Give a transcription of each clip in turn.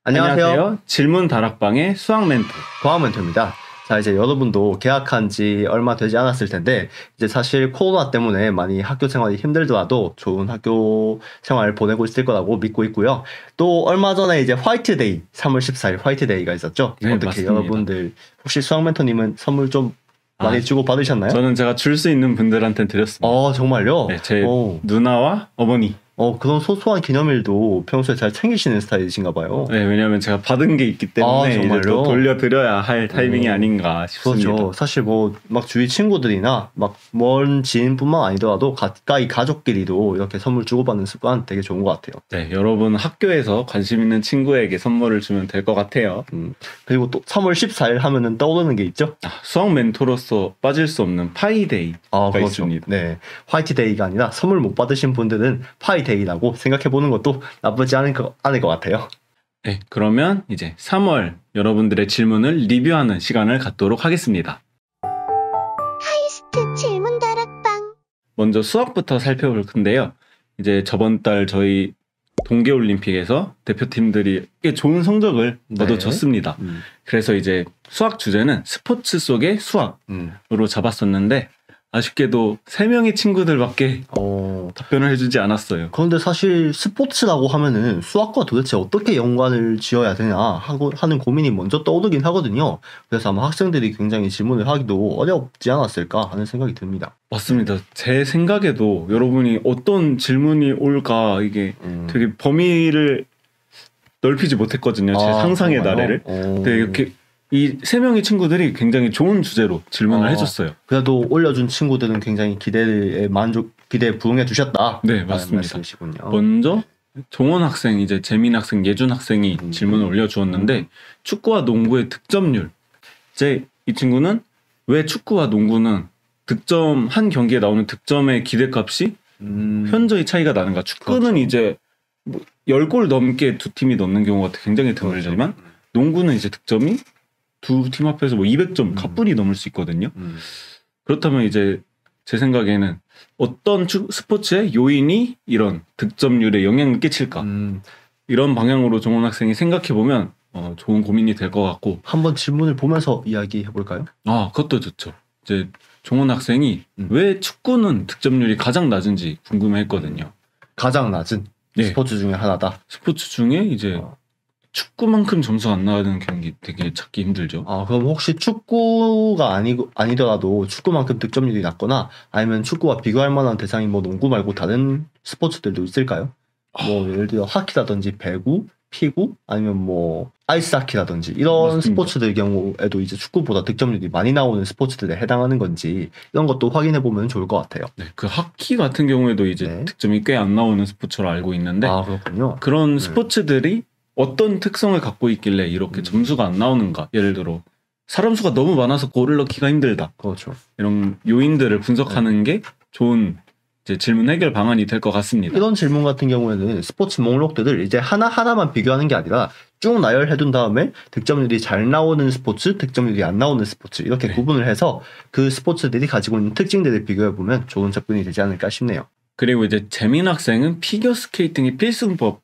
안녕하세요. 질문 다락방의 수학 멘토 과학 멘토입니다. 자, 이제 여러분도 개학한 지 얼마 되지 않았을 텐데 이제 사실 코로나 때문에 많이 학교 생활이 힘들더라도 좋은 학교 생활을 보내고 있을 거라고 믿고 있고요. 또 얼마 전에 이제 화이트데이, 3월 14일 화이트데이가 있었죠. 네, 어떻게 맞습니다. 여러분들 혹시 수학 멘토님은 선물 좀 많이 주고 받으셨나요? 저는 제가 줄 수 있는 분들한테 드렸습니다. 정말요? 네, 제 누나와 어머니. 그런 소소한 기념일도 평소에 잘 챙기시는 스타일이신가 봐요. 네, 왜냐하면 제가 받은 게 있기 때문에 이제 또 돌려드려야 할 타이밍이 아닌가 싶습니다. 그렇죠. 사실 막 주위 친구들이나 막 먼 지인뿐만 아니더라도 가까이 가족끼리도 이렇게 선물 주고받는 습관 되게 좋은 것 같아요. 네, 여러분 학교에서 관심 있는 친구에게 선물을 주면 될 것 같아요. 그리고 또 3월 14일 하면은 떠오르는 게 있죠? 수학 멘토로서 빠질 수 없는 파이데이가 그렇죠. 있습니다. 네, 화이트데이가 아니라 선물 못 받으신 분들은 파이데이라고 생각해보는 것도 나쁘지 않을 것 같아요. 네, 그러면 이제 3월 여러분들의 질문을 리뷰하는 시간을 갖도록 하겠습니다. 하이스트 질문 다락방. 먼저 수학부터 살펴볼 건데요. 이제 저번 달 저희 동계올림픽에서 대표팀들이 꽤 좋은 성적을 얻어줬습니다. 그래서 이제 수학 주제는 스포츠 속의 수학으로 잡았었는데 아쉽게도 3명의 친구들밖에 답변을 해주지 않았어요. 그런데 사실 스포츠라고 하면은 수학과 도대체 어떻게 연관을 지어야 되냐 하는 고민이 먼저 떠오르긴 하거든요. 그래서 아마 학생들이 굉장히 질문을 하기도 어렵지 않았을까 하는 생각이 듭니다. 맞습니다. 제 생각에도 여러분이 어떤 질문이 올까 이게 되게 범위를 넓히지 못했거든요. 제 상상의 나래를. 근데 이렇게 이 3명의 친구들이 굉장히 좋은 주제로 질문을 해줬어요. 그래도 올려준 친구들은 굉장히 기대에 부응해 주셨다. 네, 맞습니다. 말씀이시군요. 먼저 종원 학생, 이제 재민 학생, 예준 학생이 질문을 올려주었는데 축구와 농구의 득점률. 이 친구는 왜 축구와 농구는 득점 한 경기에 나오는 득점의 기대값이 현저히 차이가 나는가? 축구는 그렇죠. 이제 10골 넘게 두 팀이 넣는 경우가 굉장히 드물지만 농구는 이제 득점이 두 팀 합해서 200점 가뿐히 넘을 수 있거든요. 그렇다면 이제 제 생각에는 어떤 스포츠의 요인이 이런 득점률에 영향을 끼칠까? 이런 방향으로 종원 학생이 생각해보면 좋은 고민이 될 것 같고. 한번 질문을 보면서 이야기해볼까요? 그것도 좋죠. 이제 종원 학생이 왜 축구는 득점률이 가장 낮은지 궁금해했거든요. 가장 낮은 스포츠 중에 하나다. 스포츠 중에 이제 축구만큼 점수 안 나가는 경기 되게 찾기 힘들죠. 그럼 혹시 축구가 아니더라도 축구만큼 득점률이 낮거나 아니면 축구와 비교할 만한 대상이 농구 말고 다른 스포츠들도 있을까요? 예를 들어 하키라든지 배구, 피구 아니면 아이스하키라든지 이런 맞습니다. 스포츠들 경우에도 이제 축구보다 득점률이 많이 나오는 스포츠들에 해당하는 건지 이런 것도 확인해 보면 좋을 것 같아요. 네, 그 하키 같은 경우에도 이제 득점이 꽤 안 나오는 스포츠로 알고 있는데 그렇군요. 그런 스포츠들이 어떤 특성을 갖고 있길래 이렇게 점수가 안 나오는가? 예를 들어 사람 수가 너무 많아서 골을 넣기가 힘들다. 그렇죠. 이런 요인들을 분석하는 게 좋은 이제 질문 해결 방안이 될 것 같습니다. 이런 질문 같은 경우에는 스포츠 목록들을 이제 하나하나만 비교하는 게 아니라 쭉 나열해둔 다음에 득점률이 잘 나오는 스포츠, 득점률이 안 나오는 스포츠 이렇게 구분을 해서 그 스포츠들이 가지고 있는 특징들을 비교해보면 좋은 접근이 되지 않을까 싶네요. 그리고 이제 재민 학생은 피겨스케이팅의 필승법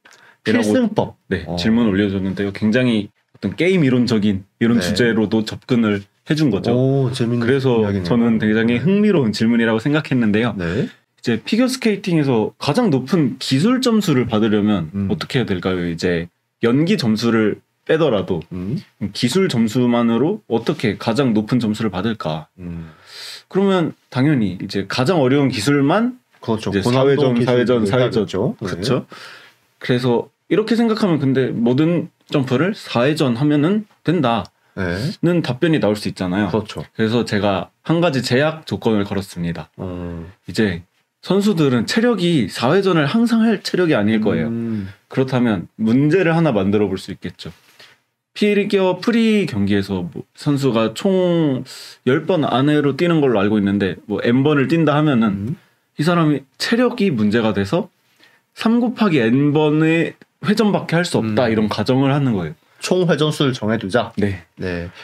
질문 올려줬는데요. 굉장히 어떤 게임 이론적인 이런 주제로도 접근을 해준 거죠. 재밌는 그래서 이야기네요. 저는 굉장히 흥미로운 질문이라고 생각했는데요. 이제 피겨스케이팅에서 가장 높은 기술 점수를 받으려면 어떻게 해야 될까요? 이제 연기 점수를 빼더라도 기술 점수만으로 어떻게 가장 높은 점수를 받을까? 그러면 당연히 이제 가장 어려운 기술만 그렇죠. 이제 사회전. 그렇죠. 그래서 이렇게 생각하면 근데 모든 점프를 4회전 하면은 된다는 답변이 나올 수 있잖아요. 그렇죠. 그래서 제가 한 가지 제약 조건을 걸었습니다. 이제 선수들은 체력이 4회전을 항상 할 체력이 아닐 거예요. 그렇다면 문제를 하나 만들어 볼 수 있겠죠. 피겨 프리 경기에서 선수가 총 10번 안으로 뛰는 걸로 알고 있는데 N번을 뛴다 하면은 이 사람이 체력이 문제가 돼서 3 곱하기 N번의 회전밖에 할 수 없다 이런 가정을 하는 거예요. 총 회전수를 정해두자. 네.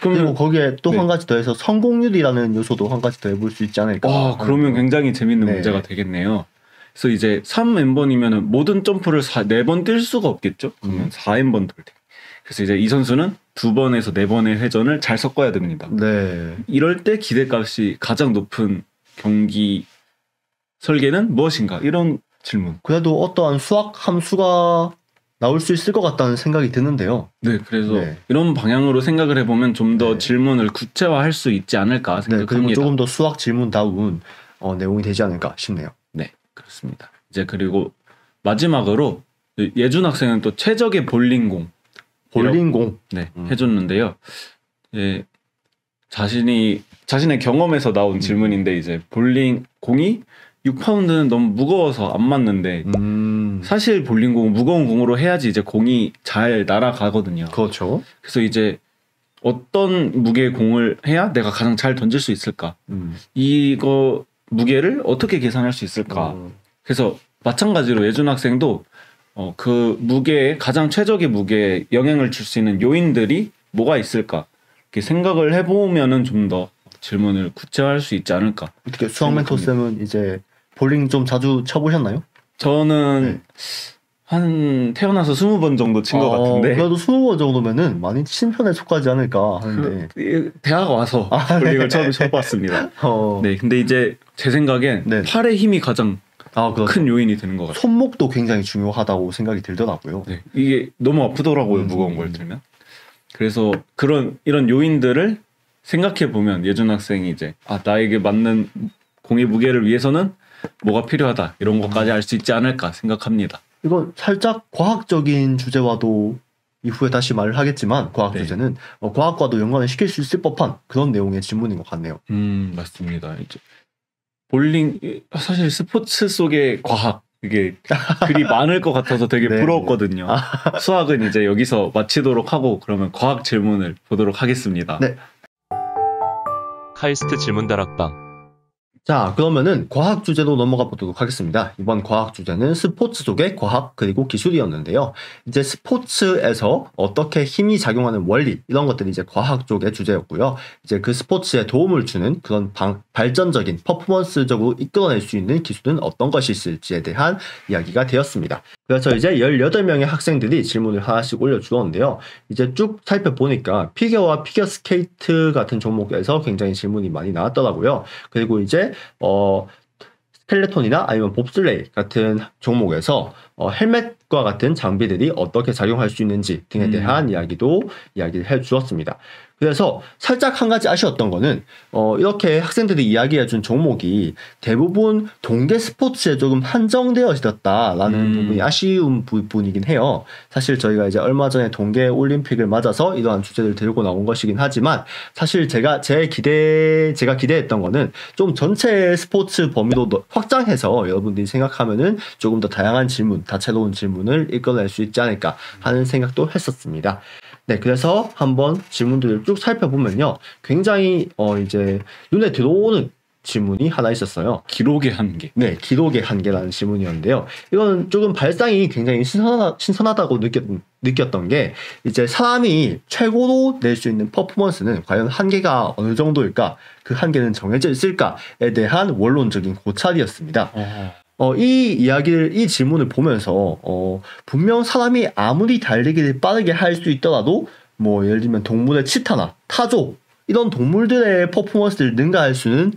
그리고 거기에 또 한 가지 더해서 성공률이라는 요소도 한 가지 더 해볼 수 있지 않을까. 그러면 굉장히 재밌는 문제가 되겠네요. 그래서 이제 3N번이면 모든 점프를 4번 뛸 수가 없겠죠. 그러면 4N번 돌 때. 그래서 이제 이 선수는 2번에서 4번의 회전을 잘 섞어야 됩니다. 네. 이럴 때 기대값이 가장 높은 경기 설계는 무엇인가? 이런 질문. 그래도 어떠한 수학 함수가 나올 수 있을 것 같다는 생각이 드는데요. 네, 그래서 이런 방향으로 생각을 해보면 좀 더 질문을 구체화할 수 있지 않을까 생각합니다. 그리고 조금 더 수학 질문다운 내용이 되지 않을까 싶네요. 네, 그렇습니다. 이제 그리고 마지막으로 예준 학생은 또 최적의 볼링공 해줬는데요. 예, 자신의 경험에서 나온 질문인데 이제 볼링 공이 6파운드는 너무 무거워서 안 맞는데 사실 볼링공은 무거운 공으로 해야지 이제 공이 잘 날아가거든요. 그렇죠. 그래서 이제 어떤 무게의 공을 해야 내가 가장 잘 던질 수 있을까? 이거 무게를 어떻게 계산할 수 있을까? 그래서 마찬가지로 예준 학생도 그 무게에 가장 최적의 무게에 영향을 줄 수 있는 요인들이 뭐가 있을까? 이렇게 생각을 해보면은 좀 더 질문을 구체화할 수 있지 않을까? 어떻게 수학 멘토 쌤은 이제 볼링 좀 자주 쳐보셨나요? 저는 한 태어나서 20번 정도 친 것 같은데. 그래도 20번 정도면은 많이 친 편에 속하지 않을까 하는데. 대학 와서 볼링을 처음 쳐봤습니다. 네, 근데 이제 제 생각엔 팔의 힘이 가장 큰 요인이 되는 것 같아요. 손목도 굉장히 중요하다고 생각이 들더라고요. 네, 이게 너무 아프더라고요, 무거운 걸 들면. 그래서 이런 요인들을 생각해 보면 예준 학생이 이제 나에게 맞는 공의 무게를 위해서는 뭐가 필요하다 이런 것까지 알 수 있지 않을까 생각합니다. 이건 살짝 과학적인 주제와도 이후에 다시 말을 하겠지만 과학 주제는 과학과도 연관을 시킬 수 있을 법한 그런 내용의 질문인 것 같네요. 맞습니다. 이제 볼링 사실 스포츠 속의 과학 이게 글이 많을 것 같아서 되게 부러웠거든요. 수학은 이제 여기서 마치도록 하고 그러면 과학 질문을 보도록 하겠습니다. 네. 카이스트 질문 다락방. 자, 그러면은 과학 주제로 넘어가 보도록 하겠습니다. 이번 과학 주제는 스포츠 속의 과학 그리고 기술이었는데요. 이제 스포츠에서 어떻게 힘이 작용하는 원리 이런 것들이 이제 과학 쪽의 주제였고요. 이제 그 스포츠에 도움을 주는 그런 발전적인 퍼포먼스적으로 이끌어낼 수 있는 기술은 어떤 것이 있을지에 대한 이야기가 되었습니다. 그래서 이제 18명의 학생들이 질문을 하나씩 올려주었는데요. 이제 쭉 살펴보니까 피겨와 피겨스케이트 같은 종목에서 굉장히 질문이 많이 나왔더라고요. 그리고 이제 스켈레톤이나 아니면 봅슬레이 같은 종목에서 헬멧과 같은 장비들이 어떻게 작용할 수 있는지 등에 대한 이야기를 해주었습니다. 그래서 살짝 한 가지 아쉬웠던 거는 이렇게 학생들이 이야기해준 종목이 대부분 동계 스포츠에 조금 한정되어 있었다라는 부분이 아쉬운 부분이긴 해요. 사실 저희가 이제 얼마 전에 동계 올림픽을 맞아서 이러한 주제를 들고 나온 것이긴 하지만 사실 제가 기대했던 거는 좀 전체 스포츠 범위도 확장해서 여러분들이 생각하면은 조금 더 다양한 질문, 다채로운 질문을 이끌어낼 수 있지 않을까 하는 생각도 했었습니다. 네, 그래서 한번 질문들을 쭉 살펴보면요. 굉장히 이제 눈에 들어오는 질문이 하나 있었어요. 기록의 한계. 네, 기록의 한계라는 질문이었는데요. 이건 조금 발상이 굉장히 신선하다고 느꼈던 게 이제 사람이 최고로 낼 수 있는 퍼포먼스는 과연 한계가 어느 정도일까? 그 한계는 정해져 있을까에 대한 원론적인 고찰이었습니다. 이 질문을 보면서 분명 사람이 아무리 달리기를 빠르게 할 수 있더라도 뭐 예를 들면 동물의 치타나 타조 이런 동물들의 퍼포먼스를 능가할 수는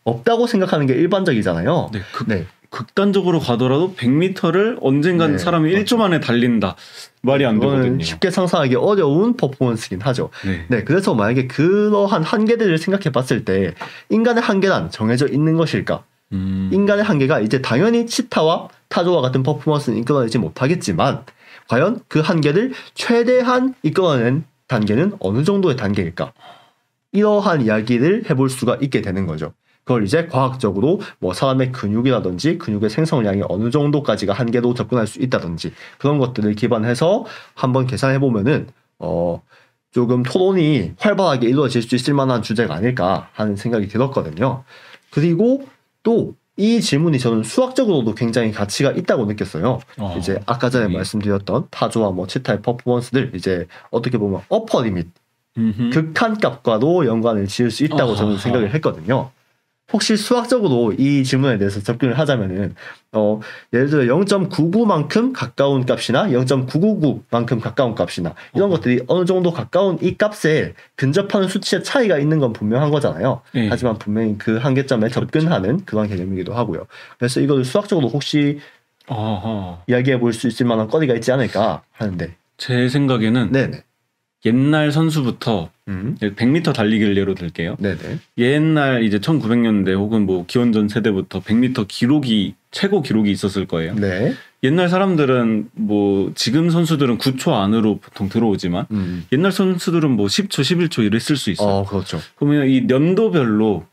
없다고 생각하는 게 일반적이잖아요. 네, 극단적으로 가더라도 100m를 언젠간 사람이 1초 만에 달린다. 말이 안 되거든요. 쉽게 상상하기 어려운 퍼포먼스긴 하죠. 네, 그래서 만약에 그러한 한계들을 생각해 봤을 때 인간의 한계란 정해져 있는 것일까? 인간의 한계가 이제 당연히 치타와 타조와 같은 퍼포먼스는 이끌어내지 못하겠지만 과연 그 한계를 최대한 이끌어낸 단계는 어느 정도의 단계일까? 이러한 이야기를 해볼 수가 있게 되는 거죠. 그걸 이제 과학적으로 뭐 사람의 근육이라든지 근육의 생성량이 어느 정도까지가 한계로 접근할 수 있다든지 그런 것들을 기반해서 한번 계산해보면은 조금 토론이 활발하게 이루어질 수 있을 만한 주제가 아닐까 하는 생각이 들었거든요. 그리고 또 이 질문이 저는 수학적으로도 굉장히 가치가 있다고 느꼈어요. 이제 아까 전에 말씀드렸던 타조와 뭐 치타의 퍼포먼스들 이제 어떻게 보면 어퍼 리밋 극한값과도 연관을 지을 수 있다고 저는 생각을 했거든요. 혹시 수학적으로 이 질문에 대해서 접근을 하자면은 예를 들어 0.99만큼 가까운 값이나 0.999만큼 가까운 값이나 이런 것들이 어느 정도 가까운 이 값에 근접하는 수치의 차이가 있는 건 분명한 거잖아요. 하지만 분명히 그 한계점에 접근하는 그런 개념이기도 하고요. 그래서 이걸 수학적으로 혹시 이야기해 볼 수 있을 만한 거리가 있지 않을까 하는데 제 생각에는 네네. 옛날 선수부터 100m 달리기를 예로 들게요. 네네. 옛날 이제 1900년대 혹은 뭐 기원전 세대부터 100m 기록이 최고 기록이 있었을 거예요. 네. 옛날 사람들은 뭐 지금 선수들은 9초 안으로 보통 들어오지만 옛날 선수들은 뭐 10초, 11초 이랬을 수 있어요. 그렇죠. 그러면 이 연도별로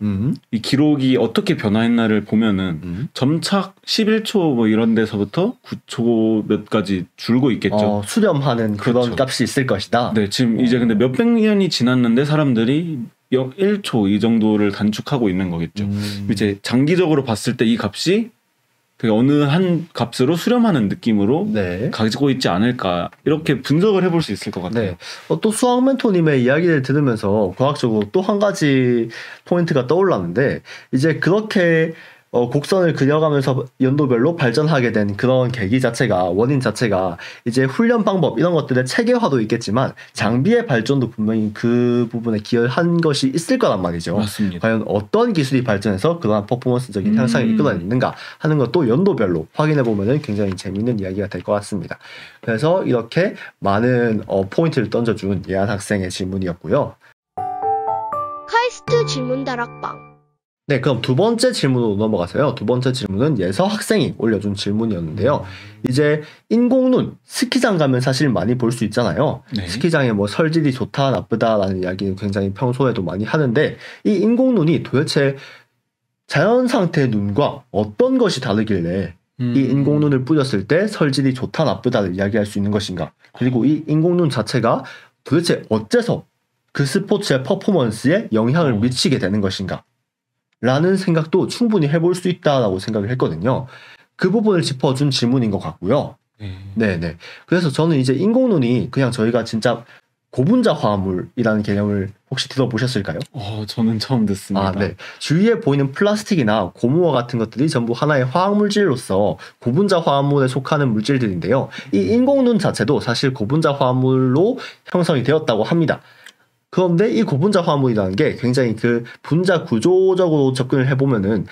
이 기록이 어떻게 변화했나를 보면은 점차 11초 뭐 이런 데서부터 9초 몇 가지 줄고 있겠죠. 수렴하는 그런 그렇죠. 값이 있을 것이다. 네, 지금 이제 근데 몇백 년이 지났는데 사람들이 1초 이 정도를 단축하고 있는 거겠죠. 이제 장기적으로 봤을 때 이 값이 되게 어느 한 값으로 수렴하는 느낌으로 네. 가지고 있지 않을까 이렇게 분석을 해볼 수 있을 것 같아요. 네. 또 수학 멘토님의 이야기를 들으면서 과학적으로 또 한 가지 포인트가 떠올랐는데 이제 그렇게 곡선을 그려가면서 연도별로 발전하게 된 그런 계기 자체가 원인 자체가 이제 훈련 방법 이런 것들의 체계화도 있겠지만 장비의 발전도 분명히 그 부분에 기여한 것이 있을 거란 말이죠. 맞습니다. 과연 어떤 기술이 발전해서 그러한 퍼포먼스적인 향상을 이끌어냈는가 하는 것도 연도별로 확인해 보면은 굉장히 재미있는 이야기가 될 것 같습니다. 그래서 이렇게 많은 포인트를 던져준 예한 학생의 질문이었고요. 카이스트 질문 다락방. 네, 그럼 두 번째 질문으로 넘어가서요. 두 번째 질문은 예서 학생이 올려준 질문이었는데요. 이제 인공눈, 스키장 가면 사실 많이 볼 수 있잖아요. 네. 스키장에 뭐 설질이 좋다, 나쁘다라는 이야기는 굉장히 평소에도 많이 하는데 이 인공눈이 도대체 자연 상태의 눈과 어떤 것이 다르길래 이 인공눈을 뿌렸을 때 설질이 좋다, 나쁘다를 이야기할 수 있는 것인가? 그리고 이 인공눈 자체가 도대체 어째서 그 스포츠의 퍼포먼스에 영향을 미치게 되는 것인가? 라는 생각도 충분히 해볼 수 있다라고 생각을 했거든요. 그 부분을 짚어준 질문인 것 같고요. 네네. 그래서 저는 이제 인공눈이 그냥 저희가 진짜 고분자 화합물이라는 개념을 혹시 들어보셨을까요? 저는 처음 듣습니다. 네. 주위에 보이는 플라스틱이나 고무와 같은 것들이 전부 하나의 화학물질로서 고분자 화합물에 속하는 물질들인데요. 이 인공눈 자체도 사실 고분자 화합물로 형성이 되었다고 합니다. 그런데 이 고분자 화합물이라는 게 굉장히 그 분자 구조적으로 접근을 해보면은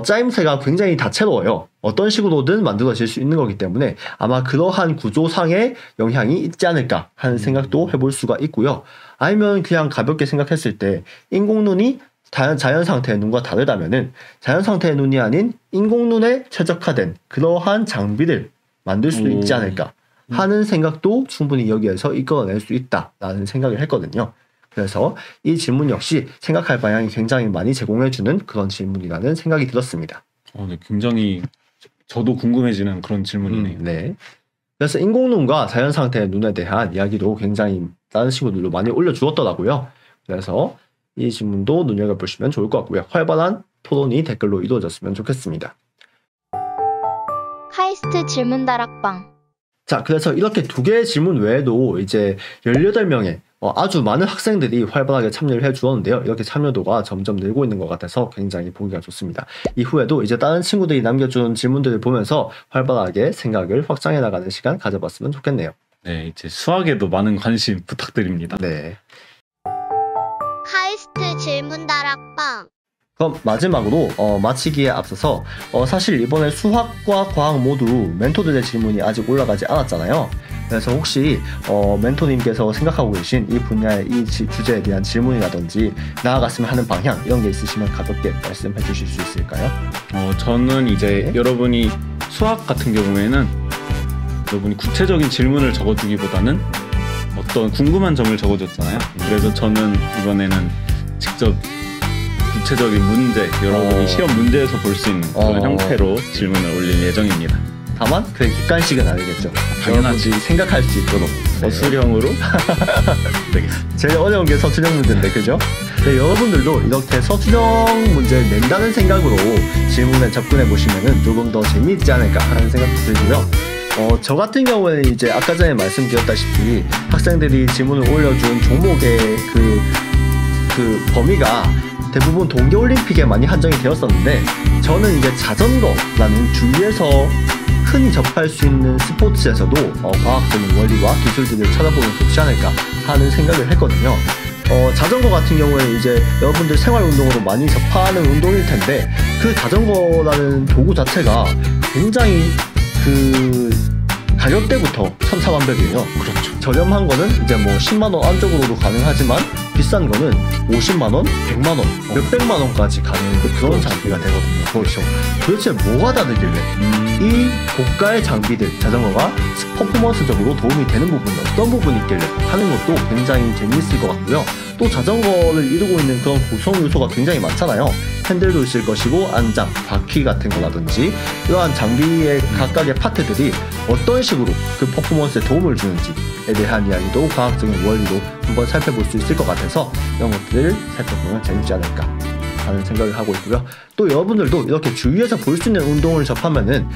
짜임새가 굉장히 다채로워요. 어떤 식으로든 만들어질 수 있는 거기 때문에 아마 그러한 구조상의 영향이 있지 않을까 하는 생각도 해볼 수가 있고요. 아니면 그냥 가볍게 생각했을 때 인공눈이 자연 상태의 눈과 다르다면은 자연 상태의 눈이 아닌 인공눈에 최적화된 그러한 장비를 만들 수도 있지 않을까 하는 생각도 충분히 여기에서 이끌어낼 수 있다라는 생각을 했거든요. 그래서 이 질문 역시 생각할 방향이 굉장히 많이 제공해주는 그런 질문이라는 생각이 들었습니다. 네, 굉장히 저도 궁금해지는 그런 질문이네요. 네. 그래서 인공눈과 자연 상태의 눈에 대한 이야기도 굉장히 다른 친구들도 많이 올려주었더라고요. 그래서 이 질문도 눈여겨보시면 좋을 것 같고요. 활발한 토론이 댓글로 이루어졌으면 좋겠습니다. 카이스트 질문 다락방. 자, 그래서 이렇게 두 개의 질문 외에도 이제 18명의 아주 많은 학생들이 활발하게 참여를 해주었는데요. 이렇게 참여도가 점점 늘고 있는 것 같아서 굉장히 보기가 좋습니다. 이후에도 이제 다른 친구들이 남겨준 질문들을 보면서 활발하게 생각을 확장해 나가는 시간 가져봤으면 좋겠네요. 네, 이제 수학에도 많은 관심 부탁드립니다. 네. 카이스트 질문 다락방. 그럼 마지막으로 마치기에 앞서서 사실 이번에 수학과 과학 모두 멘토들의 질문이 아직 올라가지 않았잖아요. 그래서 혹시 멘토님께서 생각하고 계신 이 분야의 이 주제에 대한 질문이라든지 나아갔으면 하는 방향 이런 게 있으시면 가볍게 말씀해 주실 수 있을까요? 저는 이제 여러분이 수학 같은 경우에는 여러분이 구체적인 질문을 적어주기보다는 어떤 궁금한 점을 적어줬잖아요. 그래서 저는 이번에는 직접 구체적인 문제, 여러분이 시험 문제에서 볼 수 있는 그런 형태로 질문을 올릴 예정입니다. 다만 그게 객관식은 아니겠죠. 당연하지. 여러분들이 생각할 수 있도록 서술형으로 되겠습니다. 제일 어려운 게 서술형 문제인데 그죠? 네, 여러분들도 이렇게 서술형 문제를 낸다는 생각으로 질문에 접근해 보시면은 조금 더 재미있지 않을까 하는 생각도 들고요. 저 같은 경우에는 이제 아까 전에 말씀드렸다시피 학생들이 질문을 올려준 종목의 그 범위가 대부분 동계올림픽에 많이 한정이 되었었는데 저는 이제 자전거라는 주위에서 흔히 접할 수 있는 스포츠에서도 과학적인 원리와 기술들을 찾아보면 좋지 않을까 하는 생각을 했거든요. 자전거 같은 경우에 이제 여러분들 생활운동으로 많이 접하는 운동일 텐데 그 자전거라는 도구 자체가 굉장히 그 가격대부터 천차만별이에요. 그렇죠. 저렴한 거는 이제 뭐 10만원 안쪽으로도 가능하지만 비싼 거는 50만원, 100만원, 몇백만원까지 가는 그런 장비가 되거든요. 그렇죠. 도대체 뭐가 다르길래 이 고가의 장비들, 자전거가 퍼포먼스적으로 도움이 되는 부분이 어떤 부분이 있길래 하는 것도 굉장히 재미있을 것 같고요. 또 자전거를 이루고 있는 그런 구성 요소가 굉장히 많잖아요. 핸들도 있을 것이고 안장, 바퀴 같은 거라든지 이러한 장비의 각각의 파트들이 어떤 식으로 그 퍼포먼스에 도움을 주는지에 대한 이야기도 과학적인 원리로 한번 살펴볼 수 있을 것 같아서 이런 것들을 살펴보면 재밌지 않을까 하는 생각을 하고 있고요. 또 여러분들도 이렇게 주위에서 볼 수 있는 운동을 접하면은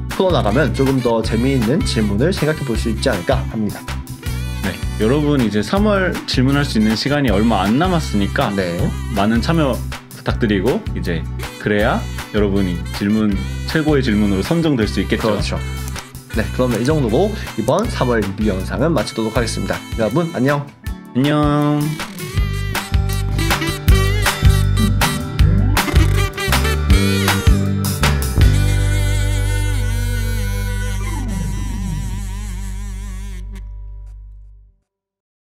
풀어나가면 조금 더 재미있는 질문을 생각해 볼 수 있지 않을까 합니다. 네, 여러분 이제 3월 질문할 수 있는 시간이 얼마 안 남았으니까 네. 많은 참여 부탁드리고 이제 그래야 여러분이 최고의 질문으로 선정될 수 있겠죠. 그렇죠. 네, 그러면 이 정도로 이번 3월 리뷰 영상은 마치도록 하겠습니다. 여러분 안녕. 안녕.